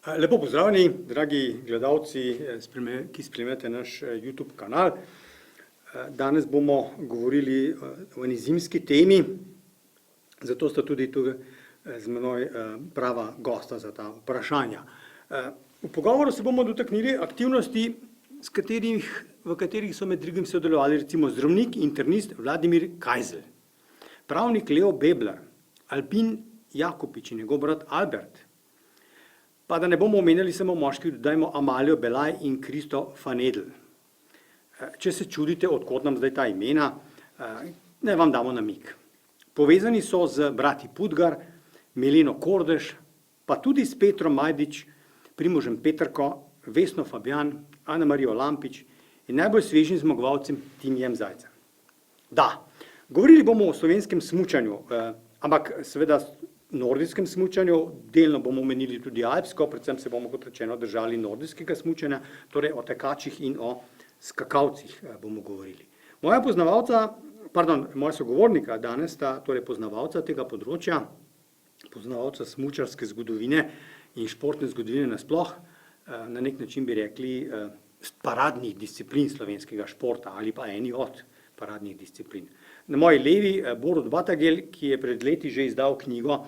Lepo pozdravljeni, dragi gledalci, ki spremljate naš YouTube kanal. Danes bomo govorili o eni zimski temi, zato sta tudi tu z menoj prava gosta za ta vprašanja. V pogovoru se bomo dotaknili aktivnosti, v katerih so med drugim sodelovali recimo zdravnik, internist Vladimir Kajzel, pravnik Leo Bebler, Albin Jakopič in njegov brat Albert. Pa da ne bomo omenjali samo moških, dodajmo Amalijo Belaj in Kristo Fanedl. Če se čudite, odkot nam zdaj ta imena, ne vam damo namig. Povezani so z brati Pudgar, Mileno Kordež, pa tudi s Petrom Majdič, Primožem Peterko, Vesno Fabjan, Ana Marijo Lampič in najbolj svežim zmagovalcem Timijem Zajcem. Da, govorili bomo o slovenskem smučanju, ampak seveda nordijskem smučanju, delno bomo omenili tudi alpsko, predvsem se bomo, kot rečeno, držali nordijskega smučanja, torej o tekačih in o skakalcih bomo govorili. Moja sogovornika danes sta torej poznavalca tega področja, poznavalca smučarske zgodovine in športne zgodovine nasploh, na nek način bi rekli paradnih disciplin slovenskega športa ali pa eni od paradnih disciplin. Na moji levi Borut Batagel, ki je pred leti že izdal knjigo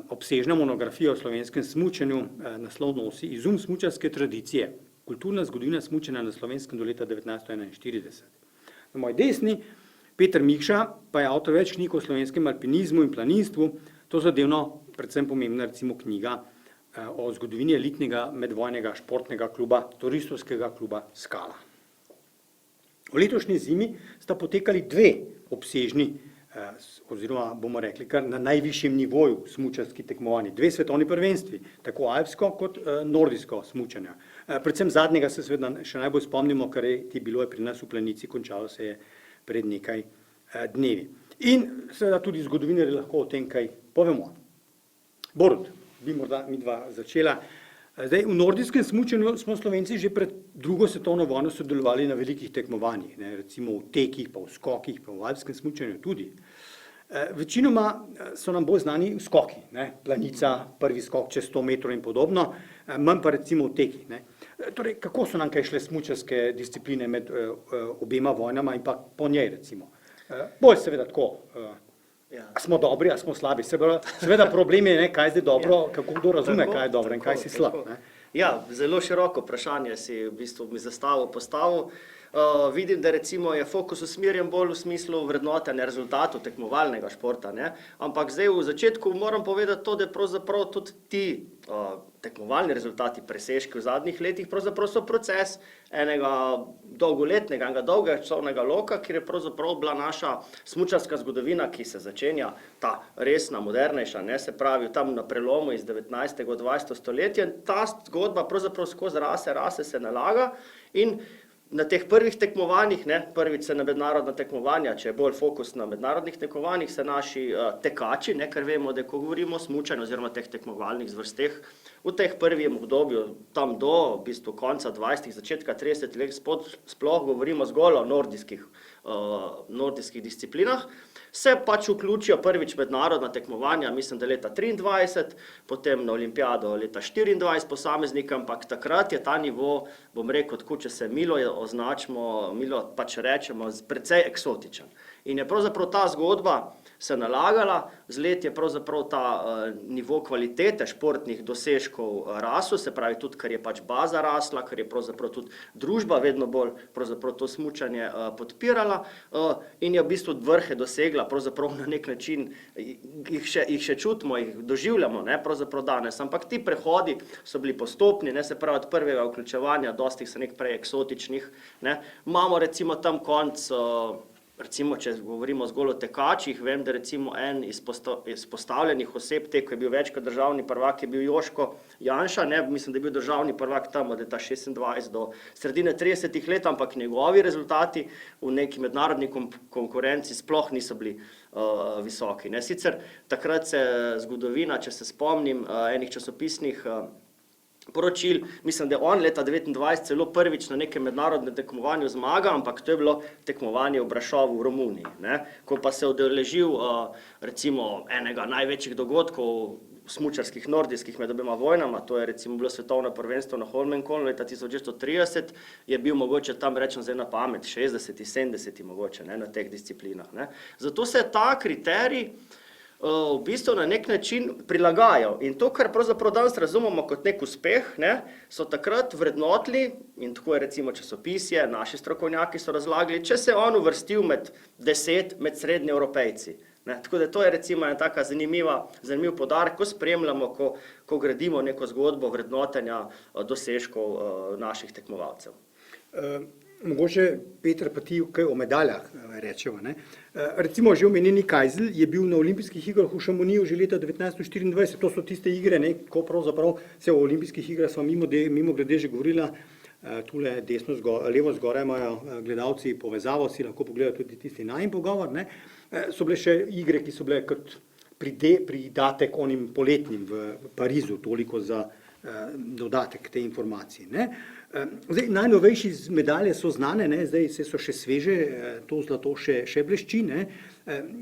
obsežno monografijo o slovenskem smučanju, naslov nosi Izum smučarske tradicije, kulturna zgodovina smučanja na Slovenskem do leta 1941. Na moji desni Peter Mikša pa je avtor več knjig o slovenskem alpinizmu in planinstvu, to zadevno predvsem pomembna recimo knjiga o zgodovini elitnega medvojnega športnega kluba, turistovskega kluba Skala. V letošnji zimi sta potekali dve obsežni, oziroma bomo rekli kar na najvišjem nivoju smučarski tekmovanji, dve svetovni prvenstvi, tako alpsko kot nordijsko smučanje. Predvsem zadnjega se seveda še najbolj spomnimo, kar je bilo pri nas v Planici, končalo se je pred nekaj dnevi. In seveda tudi zgodovinarji lahko o tem kaj povemo. Borut, bi morda midva začela. Zdaj, v nordijskem smučanju smo Slovenci že pred drugo svetovno vojno sodelovali na velikih tekmovanjih, recimo v tekih, pa v skokih, pa v alpskem smučanju tudi. Večinoma so nam bolj znani skoki, Planica, prvi skok čez 100 metrov in podobno, manj pa recimo v tekih. Torej, kako so nam kaj šle smučarske discipline med obema vojnama in pa po njej recimo? Bolj seveda tako, a smo dobri, a smo slabi. Seveda problem je, kaj je zdaj dobro, kako kdo razume, kaj je dobro in kaj si slab. Ja, zelo široko vprašanje si v bistvu mi postavil. Vidim, da recimo je fokus usmerjen bolj v smislu vrednotenja rezultatov tekmovalnega športa, ampak zdaj v začetku moram povedati to, da pravzaprav tudi ti tekmovalni rezultati, presežki v zadnjih letih pravzaprav so proces enega dolgoletnega, enega dolgega časovnega loka, kjer je pravzaprav bila naša smučarska zgodovina, ki se začenja, ta resna, modernejša, se pravi tam na prelomu iz 19. v 20. stoletje, ta zgodba pravzaprav skozi rase se nalaga in na teh prvih tekmovanjih, prvič se na mednarodna tekmovanja, če je bolj fokus na mednarodnih tekmovanjih, se naši tekači, ker vemo, da ko govorimo o smučanju oziroma teh tekmovalnih zvrsteh, v teh prvem obdobju, tam do v bistvu konca 20. začetka 30. let, sploh govorimo zgolj o nordijskih disciplinah, se pač vključijo prvič mednarodna tekmovanja, mislim, da leta 23, potem na olimpijado leta 24 posameznika, ampak takrat je ta nivo, bom rekel, tako če se milo označimo, milo pač rečemo, precej eksotičen. In je pravzaprav ta zgodba se nalagala, z let je pravzaprav ta nivo kvalitete športnih dosežkov rasel, se pravi tudi, ker je pač baza rasla, ker je pravzaprav tudi družba vedno bolj pravzaprav to smučanje podpirala in je v bistvu vrhe dosegla, pravzaprav na nek način jih še čutimo, jih doživljamo, pravzaprav danes, ampak ti prehodi so bili postopni, se pravi od prvega vključevanja, dosti so nek prej eksotičnih, imamo recimo tam konc, recimo, če govorimo zgolj o tekačih, vem, da recimo en izpostavljenih oseb, ko je bil večkrat državni prvak, je bil Joško Janša, mislim, da je bil državni prvak tam od leta 26 do sredine 30 let, ampak njegovi rezultati v neki mednarodni konkurenci sploh niso bili visoki. Sicer takrat se zgodovina, če se spomnim enih časopisnih poročil, mislim, da je on leta 1929 celo prvič na nekem mednarodnem tekmovanju zmaga, ampak to je bilo tekmovanje v Brašovu v Romuniji. Ko pa se je udeležil recimo enega največjih dogodkov smučarskih nordijskih med obema vojnama, to je recimo bilo svetovno prvenstvo na Holmenkollu leta 1930, je bil mogoče tam, rečem zdaj na pamet, 60, 70 mogoče, ne, na teh disciplinah. Ne. Zato se ta kriterij v bistvu na nek način prilagajal. In to, kar pravzaprav danes razumemo kot nek uspeh, ne, so takrat vrednotili, in tako je recimo časopisje, naši strokovnjaki so razlagali, če se je on uvrstil med 10 med srednje Evropejci. Ne, tako da to je recimo ena taka zanimiv podarek, ko spremljamo, ko gradimo neko zgodbo vrednotenja dosežkov naših tekmovalcev. Mogoče, Peter, pa ti kaj o medaljah rečeva. Ne? Recimo, že omenjeni Kajzel je bil na olimpijskih igrah v Šamoniju že leta 1924. To so tiste igre, ne, ko pravzaprav se o olimpijskih igrah smo mimo grede že govorila. Tule levo zgoraj imajo gledalci povezavo, si lahko pogledajo tudi tisti najin pogovor. Ne? So bile še igre, ki so bile kot pridatek onim poletnim v Parizu, toliko za dodatek te informacije. Ne? Zdaj, najnovejši medalje so znane, ne? Zdaj so še sveže, to zlato še blešči. Ne?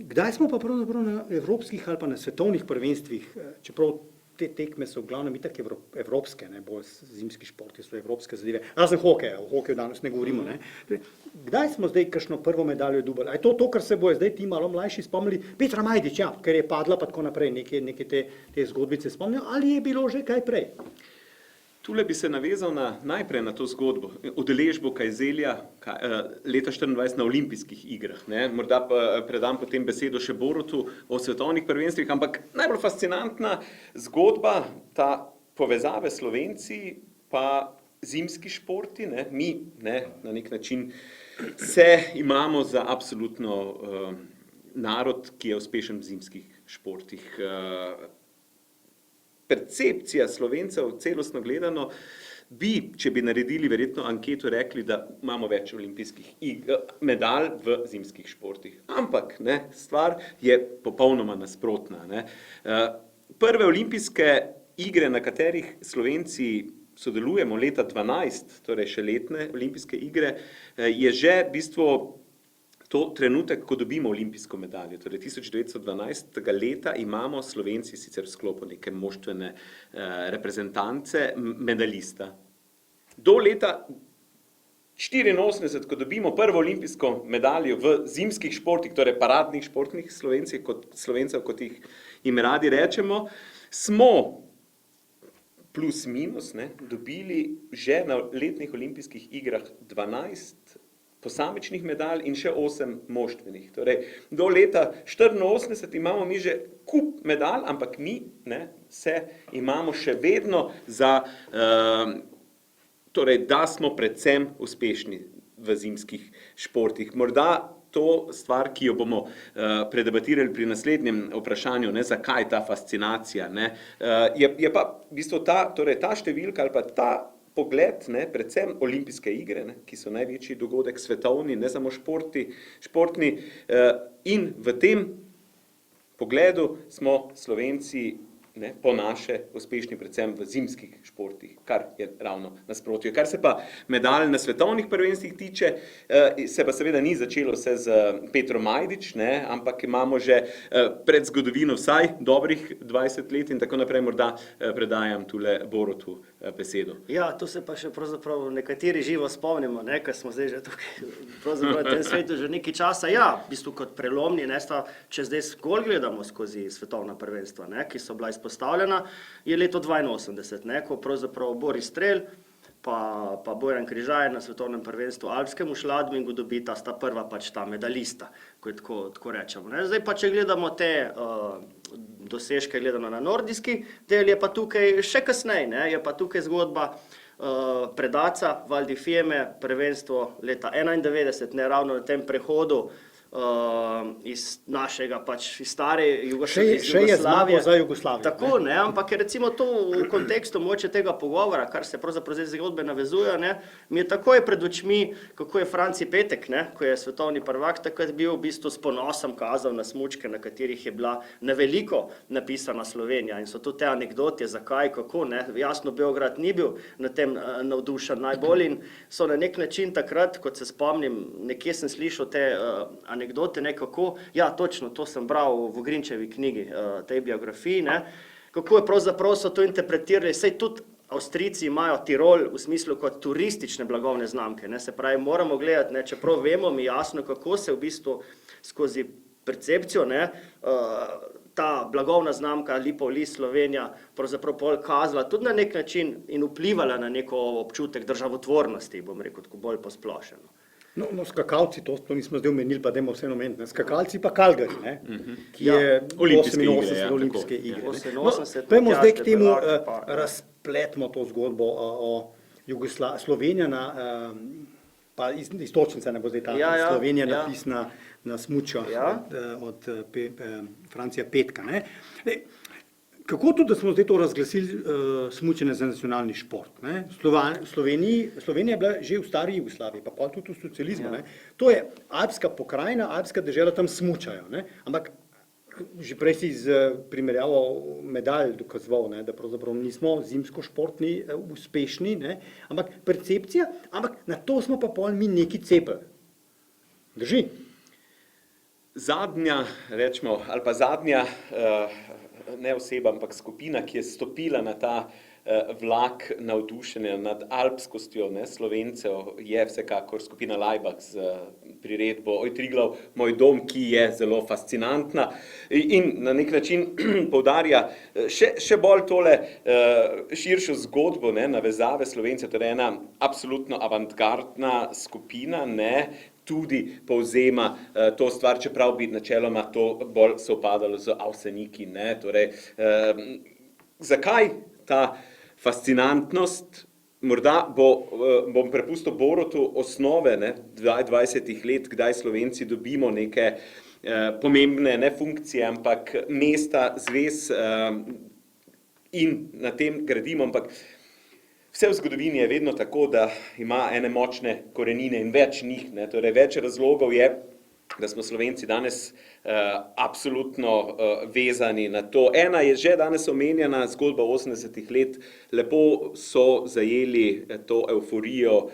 Kdaj smo pa pravzaprav na evropskih ali pa na svetovnih prvenstvih, čeprav te tekme so v glavnem itak evropske, ne? Bolj zimski športi so evropske zadeve, razen hokeja, o hokeju danes ne govorimo. Ne? Kdaj smo zdaj kakšno prvo medaljo dobili? A je to, kar se bojo zdaj ti malo mlajši spomnili, Petra Majdič, ja, ker je padla pa tako naprej, neke te zgodbice spomnijo, ali je bilo že kaj prej? Tule bi se navezal najprej na to zgodbo, udeležbo Kajzelja leta 1924 na olimpijskih igrah. Ne? Morda pa predam potem besedo še Borutu o svetovnih prvenstvih, ampak najbolj fascinantna zgodba, ta povezave Slovenci pa zimski športi, ne? Mi ne, na nek način se imamo za absolutno narod, ki je uspešen v zimskih športih. Percepcija Slovencev, celostno gledano, če bi naredili verjetno anketo, rekli, da imamo več olimpijskih medalj v zimskih športih. Ampak ne, stvar je popolnoma nasprotna. Ne. Prve olimpijske igre, na katerih Slovenci sodelujemo leta 2012, torej še letne olimpijske igre, je že v bistvu to trenutek, ko dobimo olimpijsko medaljo. Torej 1912. leta imamo Slovenci sicer v sklopu neke moštvene reprezentance medalista. Do leta 1984, ko dobimo prvo olimpijsko medaljo v zimskih športih, torej paradnih športnih Slovencev, kot jim radi rečemo, smo plus minus dobili že na letnih olimpijskih igrah 12 posamičnih medalj in še 8 moštvenih. Torej, do leta 1984 imamo mi že kup medalj, ampak mi imamo še vedno torej, da smo predvsem uspešni v zimskih športih. Morda to stvar, ki jo bomo predebatirali pri naslednjem vprašanju, zakaj ta fascinacija, je pa v bistvu ta številka ali pa ta pogled, predvsem olimpijske igre, ki so največji dogodek svetovni, ne samo športni, in v tem pogledu smo Slovenci po naše uspešni predvsem v zimskih športih, kar je ravno nasprotje. Kar se pa medalj na svetovnih prvenstvih tiče, se pa seveda ni začelo vse z Petro Majdič, ampak imamo že pred zgodovino vsaj dobrih 20 let in tako naprej. Morda predajam tule Borutu besedo. Ja, to se pa še pravzaprav nekateri živo spomnimo, ker smo zdaj že tukaj pravzaprav v tem svetu že nekaj časa. Ja, v bistvu kot prelomni, če zdaj zgolj gledamo skozi svetovna prvenstva, ki so bila izpostavljena, je leto 1982, ko pravzaprav Boris Strel pa Bojan Križaj na svetovnem prvenstvu alpskem v Schladmingu dobita, sta prva pač ta medalista, ko je tako rečemo. Zdaj pa, če gledamo te dosežke, gledano na nordijski del, je pa tukaj še kasneje, je pa tukaj zgodba Predaca, Val di Fiemme, prvenstvo leta 1991, ravno na tem prehodu iz našega iz stare Jugoslavije. Še je zmago za Jugoslavijo. Tako, ampak je recimo to v kontekstu moče tega pogovora, kar se pravzaprav zdaj zgodbe navezuje, mi je takoj pred očmi, kako je Franci Petek, ko je svetovni prvak takrat bil, v bistvu s ponosom kazal na smučke, na katerih je bila na veliko napisana Slovenija, in so to te anekdote, zakaj, kako, jasno Beograd ni bil na tem navdušen najbolj in so na nek način takrat, kot se spomnim, nekje sem slišal te anekdote, kako, ja, točno, to sem bral v Grinčevi knjigi, tej biografiji, kako je pravzaprav so to interpretirali, saj tudi Avstrijci imajo Tirol v smislu kot turistične blagovne znamke, ne, se pravi, moramo gledati, ne, čeprav vemo mi jasno, kako se v bistvu skozi percepcijo, ne, ta blagovna znamka Lipov list Slovenija pravzaprav pol kazala tudi na nek način in vplivala na neko občutek državotvornosti, bom rekel, tako bolj posplošeno. No, skakalci, to nismo zdaj omenili, pa dajmo vseeno omeniti, skakalci pa Calgary, ne, ki je Olimpijske 88 igre, ja, olimpijske tako, igre. ja. Ne. No, 88, pojdimo zdaj k temu, Matjaž Debelak, razpletmo to zgodbo o Slovenija na, pa istočnica ne bo zdaj ta Slovenija napis na smučo od Francija Petka, ne. Kako tudi, da smo zdaj to razglasili smučanje za nacionalni šport, ne? Slovenija je bila že v stari Jugoslaviji, pa tudi v socializmu, ne? To je alpska pokrajina, alpska dežela, tam smučajo, ne? Ampak že prej si z primerjavo medalj dokazoval, ne? Da pravzaprav nismo zimsko športni uspešni, ne? Ampak percepcija, ampak na to smo pa pol mi neki cepili. Drži? Zadnja, rečemo, ali pa zadnja ne oseba, ampak skupina, ki je stopila na ta vlak navdušenja nad alpskostjo, ne, Slovencev, je vsekakor skupina Laibach z priredbo Oj Triglav, moj dom, ki je zelo fascinantna in na nek način poudarja še bolj tole širšo zgodbo, ne, navezave Slovencev, torej ena absolutno avantgardna skupina, ne, tudi povzema to stvar, čeprav bi načeloma to bolj sovpadalo z Avseniki, ne, torej zakaj ta fascinantnost? Morda bom prepustil Borutu osnove, ne, 20 let, kdaj Slovenci dobimo neke pomembne, ne funkcije, ampak mesta, zvez in na tem gradimo, ampak vse v zgodovini je vedno tako, da ima ene močne korenine in več njih, ne, torej več razlogov je, da smo Slovenci danes absolutno vezani na to. Ena je že danes omenjena zgodba 80 let, lepo so zajeli to euforijo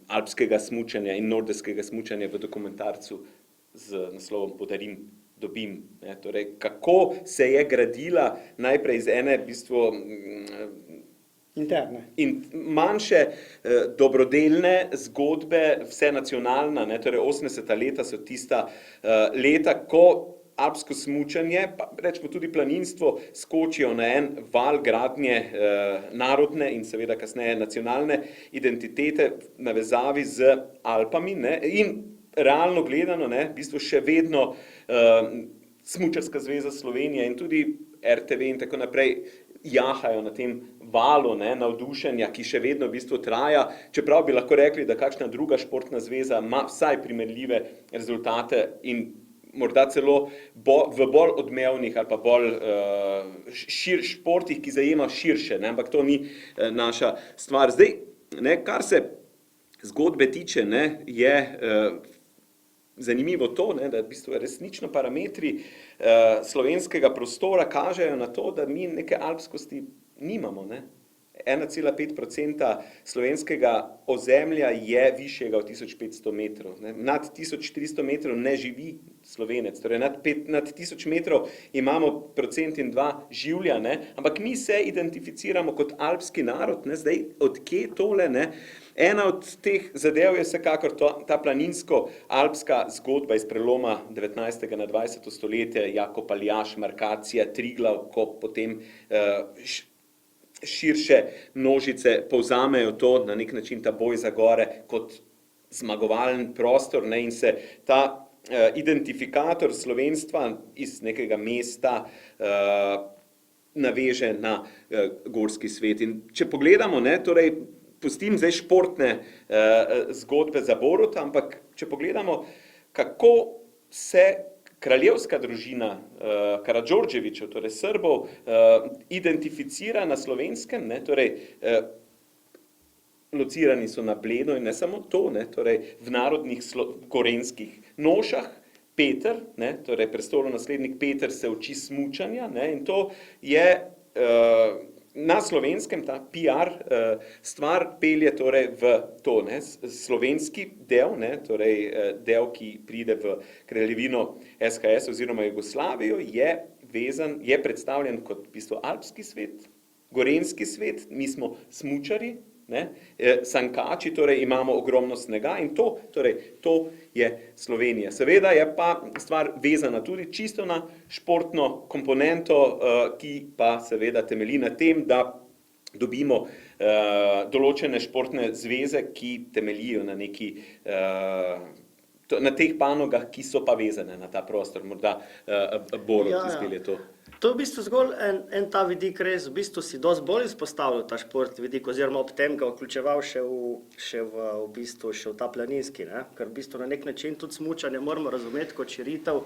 alpskega smučanja in nordijskega smučanja v dokumentarcu z naslovom Podarim, dobim. Ne, torej, kako se je gradila najprej iz ene v bistvu interne. In manjše dobrodelne zgodbe, vse nacionalna, ne, torej 80. leta so tista leta, ko alpsko smučanje, pa rečemo tudi planinstvo, skočijo na en val gradnje narodne in seveda kasneje nacionalne identitete v navezavi z Alpami, ne, in realno gledano, ne, v bistvu še vedno Smučarska zveza Slovenije in tudi RTV in tako naprej jahajo na tem valu, ne, navdušenja, ki še vedno v bistvu traja, čeprav bi lahko rekli, da kakšna druga športna zveza ima vsaj primerljive rezultate in morda celo v bolj odmevnih ali pa bolj športih, ki zajema širše, ne, ampak to ni naša stvar. Zdaj, ne, kar se zgodbe tiče, ne, je zanimivo to, ne, da v bistvu resnično parametri slovenskega prostora kažejo na to, da mi neke alpskosti nimamo, ne. 1,5% slovenskega ozemlja je višjega od 1500 metrov. Ne. Nad 1300 metrov ne živi Slovenec, torej nad 1000 metrov imamo 1,2% življa, ne. Ampak mi se identificiramo kot alpski narod, ne. Zdaj, od kje tole, ne? Ena od teh zadev je vsekakor ta planinsko-alpska zgodba iz preloma 19. na 20. stoletje, Jakob Aljaž, Markacija, Triglav, ko potem širše množice povzamejo to, na nek način ta boj za gore kot zmagovalen prostor, ne, in se ta identifikator slovenstva iz nekega mesta naveže na gorski svet. In če pogledamo, ne, torej pustim zdaj športne zgodbe za Boruta, ampak če pogledamo, kako se kraljevska družina Karadžordževićev, torej Srbov, identificira na Slovenskem, ne, torej locirani so na Bledu in ne samo to, ne, torej v narodnih gorenjskih nošah, Peter, ne, torej prestolonaslednik Peter se uči smučanja, ne, in to je na Slovenskem ta PR stvar pelje torej v to, ne, slovenski del, ne, torej del, ki pride v kraljevino SHS oziroma Jugoslavijo, je vezan, je predstavljen kot v bistvu alpski svet, gorenski svet, mi smo smučari, ne, sankači, torej imamo ogromno snega in to je Slovenija. Seveda je pa stvar vezana tudi čisto na športno komponento, ki pa seveda temelji na tem, da dobimo določene športne zveze, ki temeljijo na neki na teh panogah, ki so pa vezane na ta prostor. Morda Borut izpelje to. To je v bistvu zgolj en ta vidik res, v bistvu si dosti bolj izpostavljal ta šport vidik, oziroma ob tem ga vključeval še v ta planinski, ne? Ker v bistvu na nek način tudi smučanje moramo razumeti kot širitev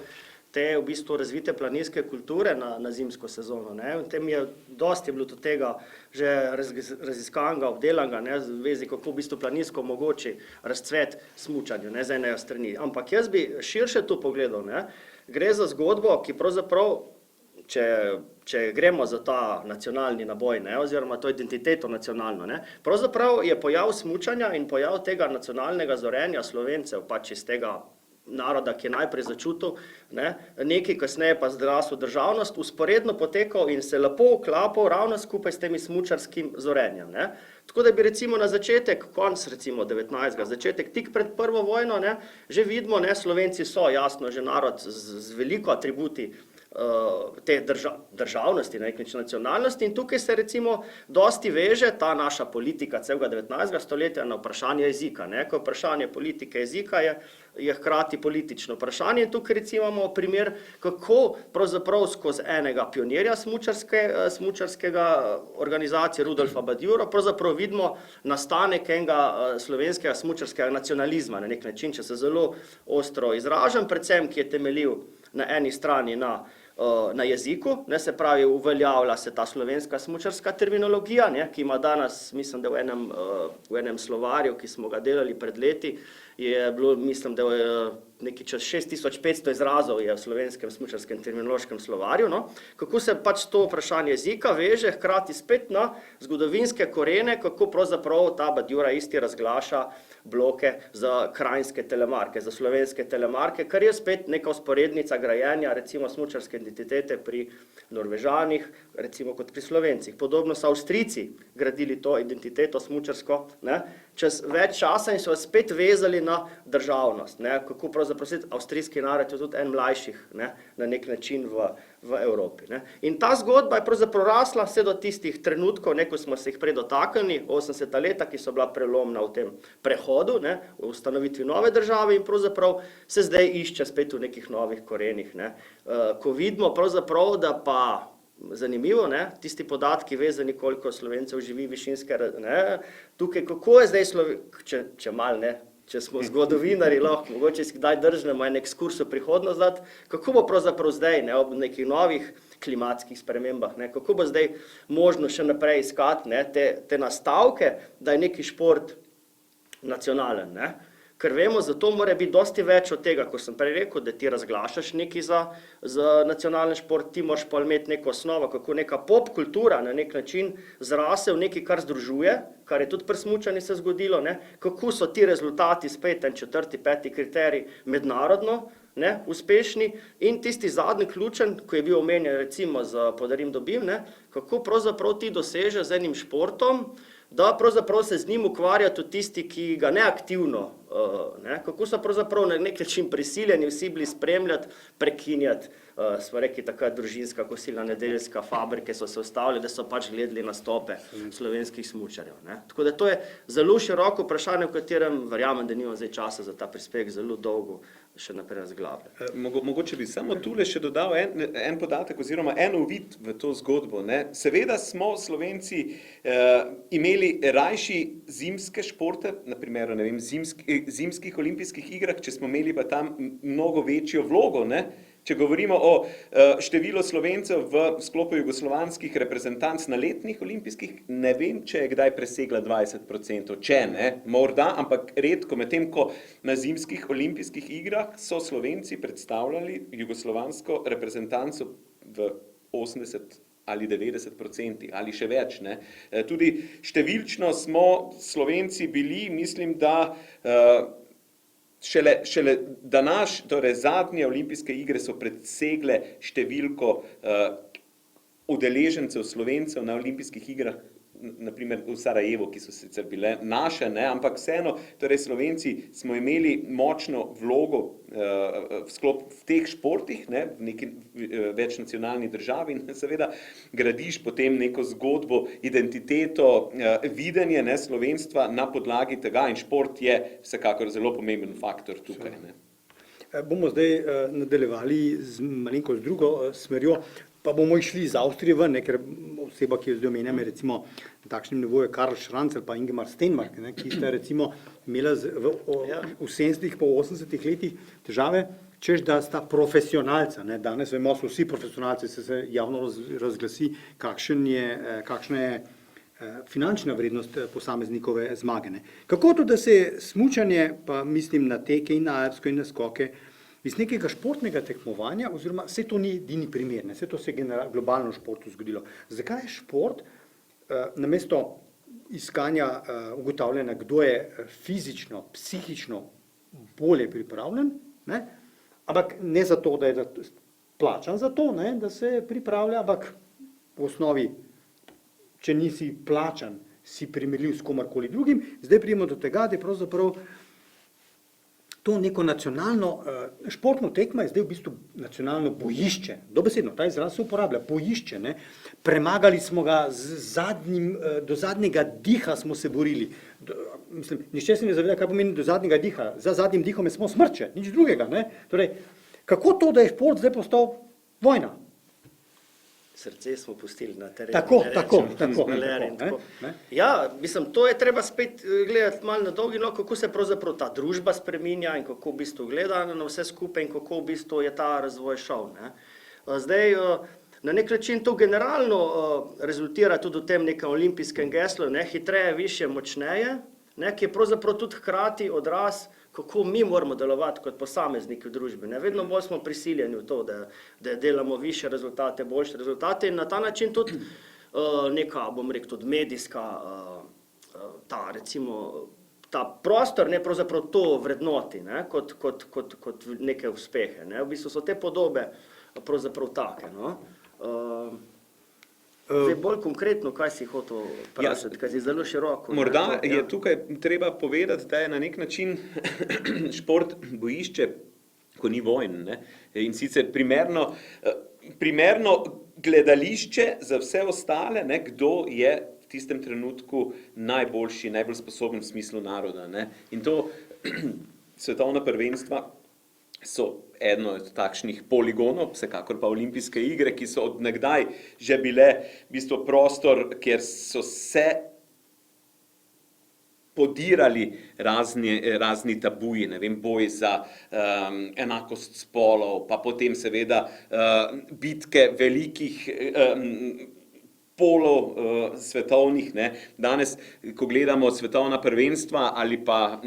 te v bistvu razvite planinske kulture na zimsko sezono, ne? V tem je dosti bilo tudi tega že raziskanega, obdelanega, ne? V vezi, kako v bistvu planinsko omogoči razcvet smučanju, ne, z ene strani. Ampak jaz bi širše tu pogledal, ne? Gre za zgodbo, ki pravzaprav, če gremo za ta nacionalni naboj, ne, oziroma to identiteto nacionalno, ne, pravzaprav je pojav smučanja in pojav tega nacionalnega zorenja Slovencev, pač iz tega naroda, ki je najprej začutil, ne, nekaj kasneje pa zrasel državnost, usporedno potekal in se lepo vklapal ravno skupaj s temi smučarskim zorenjem, ne. Tako da bi recimo na začetek, konc recimo 19. začetek, tik pred prvo vojno, ne, že vidimo, ne, Slovenci so jasno že narod z veliko atributi te državnosti, na nek način nacionalnosti in tukaj se recimo dosti veže ta naša politika celega 19. stoletja na vprašanje jezika, ne, ko vprašanje politike jezika je hkrati politično vprašanje in tukaj recimo imamo primer, kako pravzaprav skozi enega pionirja smučarskega organizacije Rudolfa Badjura pravzaprav vidimo nastanek enega slovenskega smučarskega nacionalizma na nek način, če se zelo ostro izražam, predvsem, ki je temeljil na eni strani na jeziku, ne, se pravi, uveljavlja se ta slovenska smučarska terminologija, ne, ki ima danes, mislim, da v enem slovarju, ki smo ga delali pred leti, je bilo, mislim, da je nekaj čez 6500 izrazov je v slovenskem smučarskem terminološkem slovarju, no, kako se pač to vprašanje jezika veže hkrati spet na zgodovinske korene, kako pravzaprav ta Badjura isti razglaša bloke za krajinske telemarke, za slovenske telemarke, kar je spet neka vzporednica grajenja recimo smučarske identitete pri Norvežanih, recimo kot pri Slovencih. Podobno so Avstrijci gradili to identiteto smučarsko, ne, čez več časa in so spet vezali na državnost, ne, kako pravzaprav avstrijski narod je tudi en mlajših, ne, na nek način v Evropi, ne. In ta zgodba je pravzaprav rasla vse do tistih trenutkov, ko smo se jih prej dotaknili, 80. leta, ki so bila prelomna v tem prehodu, ne, v ustanovitvi nove države in pravzaprav se zdaj išče spet v nekih novih korenih, ne. Ko vidimo pravzaprav, da pa zanimivo, ne, tisti podatki vezani, koliko Slovencev živi višinske, ne, tukaj, kako je zdaj če malo, ne, če smo zgodovinari, lahko, mogoče si kdaj držnemo en ekskurs v prihodnost dati, kako bo pravzaprav zdaj, ne, ob nekih novih klimatskih spremembah, ne, kako bo zdaj možno še naprej iskati, ne, te nastavke, da je neki šport nacionalen, ne. Ker vemo, zato mora biti dosti več od tega, ko sem prej rekel, da ti razglašaš nekaj za nacionalni šport, ti moraš pa imeti neko osnovo, kako neka pop kultura na nek način zrase v nekaj, kar združuje, kar je tudi pri smučanju se zgodilo, ne, kako so ti rezultati spet en 4., 5. kriterij mednarodno, ne, uspešni in tisti zadnji ključen, ko je bil omenjen recimo za Podarim dobim, ne, kako pravzaprav ti doseže z enim športom, da pravzaprav se z njim ukvarja tudi tisti, ki ga neaktivno, ne, kako so pravzaprav na nek način prisiljeni vsi bili spremljati, prekinjati, smo rekli takrat družinska kosilna nedeljska fabrike so se ustavili, da so pač gledali nastope slovenskih smučarjev, ne. Tako da to je zelo široko vprašanje, v katerem verjamem, da nimam zdaj časa za ta prispevek zelo dolgo še naprej razglabljati. Mogoče bi samo tule še dodal en podatek oziroma en uvid v to zgodbo, ne. Seveda smo Slovenci imeli rajši zimske športe, na primer, ne vem, zimskih olimpijskih igrah, če smo imeli pa tam mnogo večjo vlogo, ne. Če govorimo o številu Slovencev v sklopu jugoslovanskih reprezentanc na letnih olimpijskih, ne vem, če je kdaj presegla 20%, če ne, morda, ampak redko, medtem ko na zimskih olimpijskih igrah so Slovenci predstavljali jugoslovansko reprezentanco v 80 ali 90% ali še več, ne. Tudi številčno smo Slovenci bili, mislim, da šele torej zadnje olimpijske igre so presegle številko udeležencev Slovencev na olimpijskih igrah, naprimer v Sarajevu, ki so sicer bile naše, ne, ampak vseeno, torej Slovenci smo imeli močno vlogo v teh športih, ne, v neki večnacionalni državi in seveda gradiš potem neko zgodbo, identiteto, videnje, ne, slovenstva na podlagi tega in šport je vsekakor zelo pomemben faktor tukaj. Ne. Bomo zdaj nadaljevali z malenkost drugo smerjo, pa bomo išli iz Avstrije ven, ne, ker oseba, ki jo zdaj omenjam, je recimo na takšnem nivoju Karl Schranzel pa Ingemar Stenmark, ne, ki sta recimo imela v 70-ih pa 80-ih letih težave, češ da sta profesionalca. Ne. Danes vemo, so vsi profesionalci, se javno razglasi, kakšna je finančna vrednost posameznikove zmage. Ne. Kako to, da se smučanje, pa mislim na teke in na alpsko in na skoke, iz nekega športnega tekmovanja, oziroma vse to ni edini primer, vse to se je globalno v športu zgodilo. Zakaj je šport namesto iskanja ugotavljanja, kdo je fizično, psihično bolje pripravljen, ne? Ampak ne zato, da je plačan za to, ne? Da se pripravlja, ampak v osnovi, če nisi plačan, si primerljiv s komarkoli drugim, zdaj pridemo do tega, da je pravzaprav to neko nacionalno, športno tekma je zdaj v bistvu nacionalno bojišče, dobesedno, ta izraz se uporablja, bojišče, ne. Premagali smo ga do zadnjega diha smo se borili. Mislim, nihče se ne zaveda, kaj pomeni do zadnjega diha, za zadnjim dihom je samo smrče, nič drugega, ne. Torej, kako to, da je šport zdaj postal vojna? Srce smo pustili na terenu. Tako. Ja, mislim, to je treba spet gledati malo na dolgi rok, kako se pravzaprav ta družba spreminja in kako v bistvu gleda na vse skupaj in kako v bistvu je ta razvoj šel. Ne. Zdaj, na nek način to generalno rezultira tudi v tem nekem olimpijskem geslu, ne, hitreje, više, močneje, ne, ki je pravzaprav tudi hkrati odraz, kako mi moramo delovati kot posamezniki v družbi. Ne. Vedno bolj smo prisiljeni v to, da delamo više rezultate, boljše rezultate in na ta način tudi neka, bom rekel, tudi medijska, ta prostor, ne, pravzaprav to vrednoti, ne, kot neke uspehe. Ne. V bistvu so te podobe pravzaprav take. No. Zdaj bolj konkretno, kaj si hotel vprašati, kaj si zelo široko. Morda je tukaj treba povedati, da je na nek način šport bojišče, ko ni vojn, ne? In sicer primerno gledališče za vse ostale, ne? Kdo je v tistem trenutku najboljši, najbolj sposoben v smislu naroda. Ne? In to svetovna prvenstva so eno od takšnih poligonov, vsekakor pa olimpijske igre, ki so od nekdaj že bile v bistvu prostor, kjer so se podirali razni tabuji, ne vem, boj za enakost spolov, pa potem seveda bitke velikih polov svetovnih, ne. Danes, ko gledamo svetovna prvenstva ali pa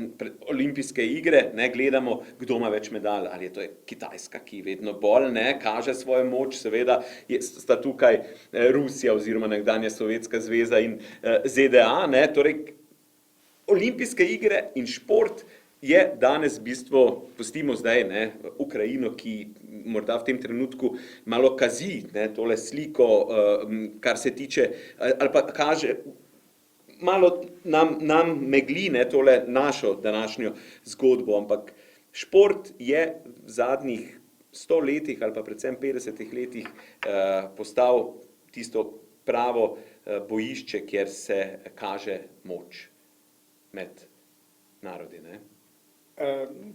olimpijske igre, ne, gledamo, kdo ima več medalj, ali je to Kitajska, ki vedno bolj, ne, kaže svojo moč, seveda sta tukaj Rusija oziroma nekdanja Sovjetska zveza in ZDA, ne, torej olimpijske igre in šport je danes v bistvu, pustimo zdaj, ne, Ukrajino, ki morda v tem trenutku malo kazi, ne, tole sliko, kar se tiče, ali pa kaže, malo nam megli, ne, tole našo današnjo zgodbo, ampak šport je v zadnjih 100 letih ali pa predvsem 50 letih postal tisto pravo bojišče, kjer se kaže moč med narodi, ne.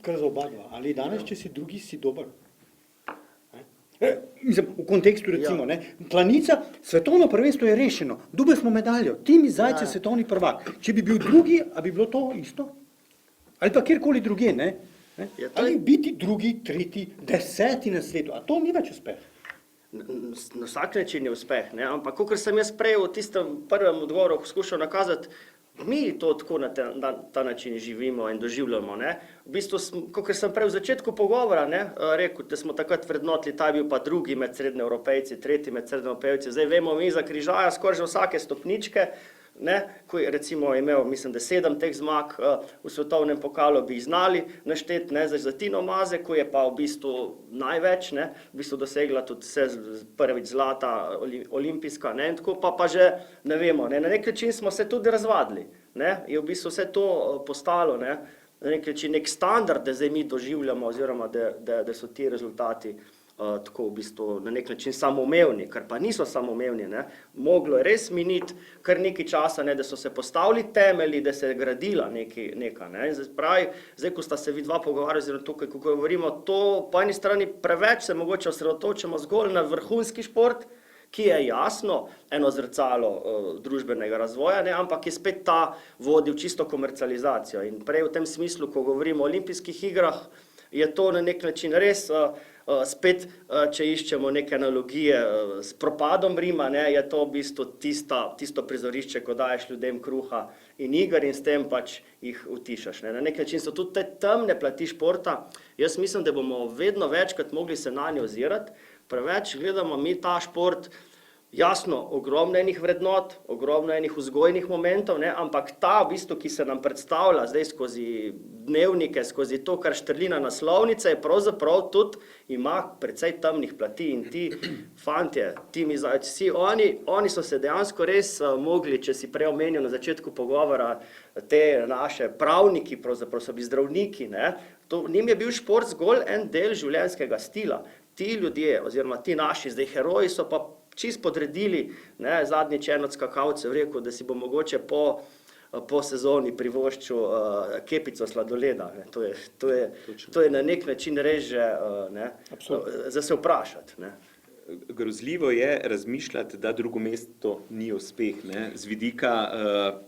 Kar za oba dva. Ali danes, če si drugi, si dober? Mislim, v kontekstu recimo, ne, Planica, svetovno prvenstvo je rešeno, dobili smo medaljo, Timi Zajc je svetovni prvak. Če bi bil drugi, a bi bilo to isto? Ali pa kjerkoli druge, ne? Ali biti drugi, tretji, 10. na svetu, a to ni več uspeh? Na vsak način je uspeh, ne? Ampak kakor sem jaz prej v tistem prvem odgovoru skušal nakazati, mi to tako na ta način živimo in doživljamo. Ne? V bistvu, kakor sem prej v začetku pogovora, ne, rekel, da smo takrat vrednotili, ta je bil pa drugi med srednjeevropejci, tretji med srednjeevropejci. Zdaj vemo mi za križaja skoraj že vsake stopničke, ne, ko je recimo imel, mislim, da 7 teh zmag v svetovnem pokalu, bi znali našteti, ne, za Tino Maze, ko je pa v bistvu največ, ne, v bistvu dosegla tudi prvič zlata olimpijska, ne, in tako pa že ne vemo, ne, na nek način smo se tudi razvadili, ne, je v bistvu vse to postalo, ne, na nek način nek standard, da zdaj mi doživljamo oziroma da so ti rezultati tako v bistvu na nek način samoumevni, kar pa niso samoumevni, ne. Moglo je res miniti kar nekaj časa, ne, da so se postavili temelji, da se je gradila neka, ne. Zdaj, ko sta se vidva pogovarjali, oziroma tukaj, ko govorimo, to po eni strani preveč se mogoče osredotočamo zgolj na vrhunski šport, ki je jasno eno zrcalo družbenega razvoja, ne, ampak je spet ta vodil čisto komercializacijo. In prej v tem smislu, ko govorimo o olimpijskih igrah, je to na nek način res spet, če iščemo neke analogije s propadom Rima, ne, je to v bistvu tisto prizorišče, ko daješ ljudem kruha in iger in s tem pač jih utišaš, ne. Na nek način so tudi te temne plati športa. Jaz mislim, da bomo vedno večkrat mogli se nanje ozirati, preveč gledamo mi ta šport, jasno, ogromno enih vrednot, ogromno enih vzgojnih momentov, ne, ampak ta v bistvu, ki se nam predstavlja zdaj skozi dnevnike, skozi to, kar štrli na naslovnice, je pravzaprav tudi ima precej temnih plati in ti fantje, Timi Zajc, vsi oni so se dejansko res mogli, če si prej omenil na začetku pogovora, te naše pravniki, pravzaprav so bili zdravniki, ne, njim je bil šport zgolj en del življenjskega stila. Ti ljudje, oziroma ti naši zdaj heroji so pa čisto podredili, ne, zadnjič en od skakalcev rekel, da si bo mogoče po sezoni privoščil kepico sladoleda, ne. To je na nek način res že, ne, za se vprašati, ne. Grozljivo je razmišljati, da drugo mesto ni uspeh, ne. Z vidika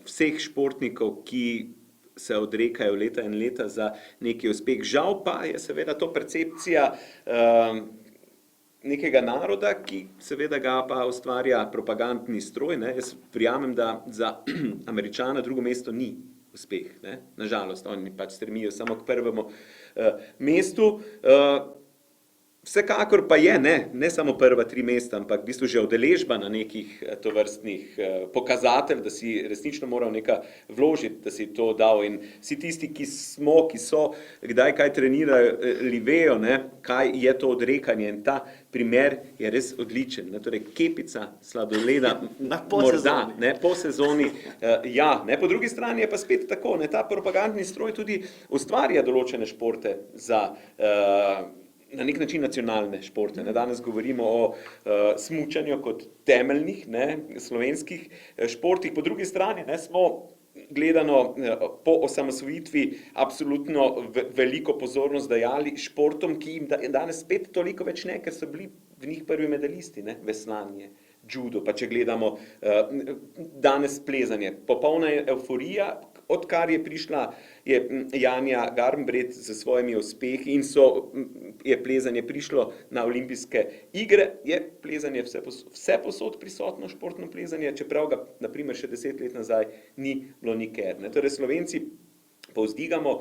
vseh športnikov, ki se odrekajo leta in leta za neki uspeh. Žal pa je seveda to percepcija nekega naroda, ki seveda ga pa ustvarja propagandni stroj, ne. Jaz verjamem, da za Američana drugo mesto ni uspeh, ne. Nažalost, oni pač stremijo samo k prvemu mestu. Vsekakor pa je, ne samo prva 3 mesta, ampak v bistvu že udeležba na nekih tovrstnih pokazatelj, da si resnično moral nekaj vložiti, da si to dal. In vsi tisti, ki so kdaj kaj trenirali, vejo, ne, kaj je to odrekanje. In ta primer je res odličen. Ne, torej, kepica sladoleda, morda, ne, po sezoni, ja. Ne, po drugi strani je pa spet tako, ne, ta propagandni stroj tudi ustvarja določene športe za na nek način nacionalne športe. Danes govorimo o smučanju kot temeljnih, ne, slovenskih športih. Po drugi strani, ne, smo gledano po osamosvojitvi absolutno veliko pozornost dajali športom, ki jim danes spet toliko več ne, ker so bili v njih prvi medalisti, ne, veslanje, judo, pa če gledamo danes plezanje. Popolna evforija, odkar je prišla Janja Garnbret s svojimi uspehi in je plezanje prišlo na olimpijske igre, je plezanje vse posod prisotno, športno plezanje, čeprav ga, na primer, še 10 let nazaj ni bilo nikjer, ne. Torej, Slovenci povzdigamo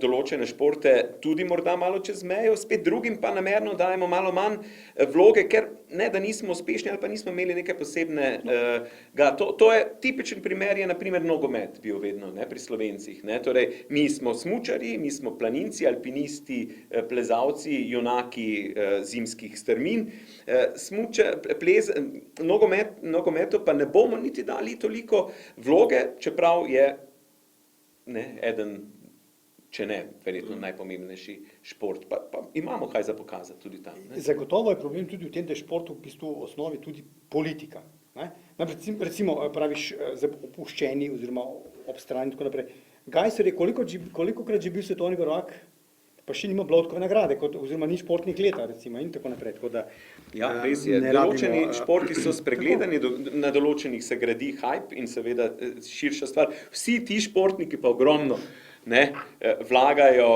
določene športe tudi morda malo čez mejo, spet drugim pa namerno dajemo malo manj vloge, ker ne, da nismo uspešni ali pa nismo imeli nekaj posebnega. To je tipičen primer, je na primer nogomet bil vedno, ne, pri Slovencih, ne. Torej, mi smo smučarji, mi smo planinci, alpinisti, plezalci, junaki zimskih strmin. Nogometu pa ne bomo niti dali toliko vloge, čeprav je eden, če ne, verjetno najpomembnejši šport. Pa imamo kaj za pokazati tudi tam. Ne? Zagotovo je problem tudi v tem, da je šport v bistvu v osnovi tudi politika. Ne? Recimo, praviš, opuščeni oziroma ob strani in tako naprej. Gajser je kolikokrat že bil svetovni prvak, pa še nima Bloudkove nagrade, oziroma ni športnih leta, recimo, in tako naprej. Tako da, ja, res je. Določeni športi so spregledani, na določenih se gradi hype in seveda širša stvar. Vsi ti športniki pa ogromno, ne, vlagajo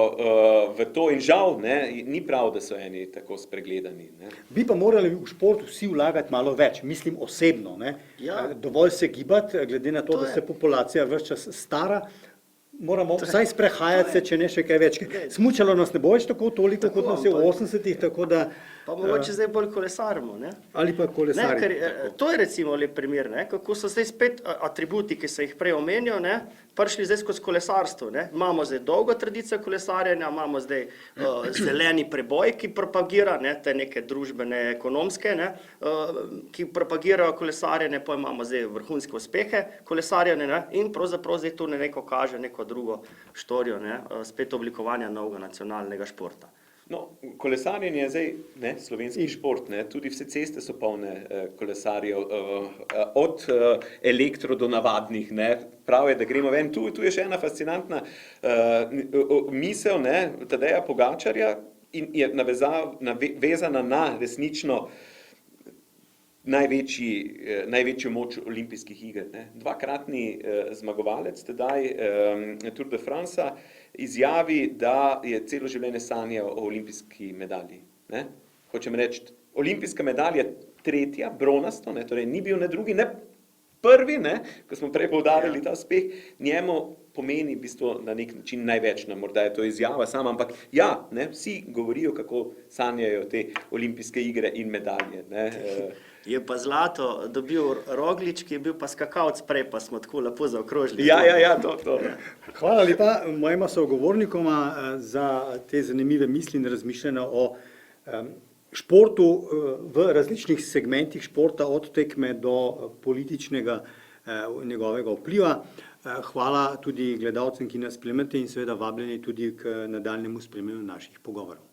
v to in žal, ne, ni prav, da so eni tako spregledani. Ne. Bi pa morali v športu vsi vlagati malo več, mislim osebno. Ne. Ja. Dovolj se gibati, glede na to, da se populacija ves čas stara, moramo vsaj sprehajati se, če ne še kaj več. Smučalo nas ne bo več toliko, kot nas je v 80-ih, tako da Pa mogoče zdaj bolj kolesarimo, ne? ali pa Ne, kolesarji. ker, to je recimo lep primer, ne? Kako so zdaj spet atributi, ki se jih prej omenjal, ne? Prišli zdaj skozi kolesarstvo. Ne? Imamo zdaj dolgo tradicijo kolesarjenja, imamo zdaj zeleni preboj, ki propagira, ne? Te neke družbene, ekonomske, ne? Ki propagirajo kolesarjenje, pa imamo zdaj vrhunske uspehe kolesarjenja, ne? In pravzaprav zdaj tu neko kaže neko drugo štorijo, ne? Spet oblikovanja novega nacionalnega športa. No, kolesarjenje je zdaj slovenski šport, ne? Tudi vse ceste so polne kolesarjev, od elektro do navadnih. Ne? Prav je, da gremo ven. Tu je še ena fascinantna misel, ne? Tadeja Pogačarja in je vezana na resnično največjo moč olimpijskih iger. Ne? Dvakratni zmagovalec tedaj Tour de France izjavi, da je celo življenje sanjal o olimpijski medalji. Ne? Hočem reči, olimpijska medalja tretja, bronasto, ne? Torej ni bil ne drugi, ne prvi, ne? Ko smo prej poudarili ta uspeh, njemu pomeni v bistvu na nek način največ, ne? Morda je to izjava sama, ampak ja, ne? Vsi govorijo, kako sanjajo te olimpijske igre in medalje. Ne? Je pa zlato dobil Roglič, ki je bil pa skakalec prej, pa smo tako lepo zaokrožili. Ja, to. Hvala lepa mojima sogovornikoma za te zanimive misli in razmišljanja o športu v različnih segmentih športa, od tekme do političnega njegovega vpliva. Hvala tudi gledalcem, ki nas spremljate in seveda vabljeni tudi k nadaljnjemu spremljanju naših pogovorov.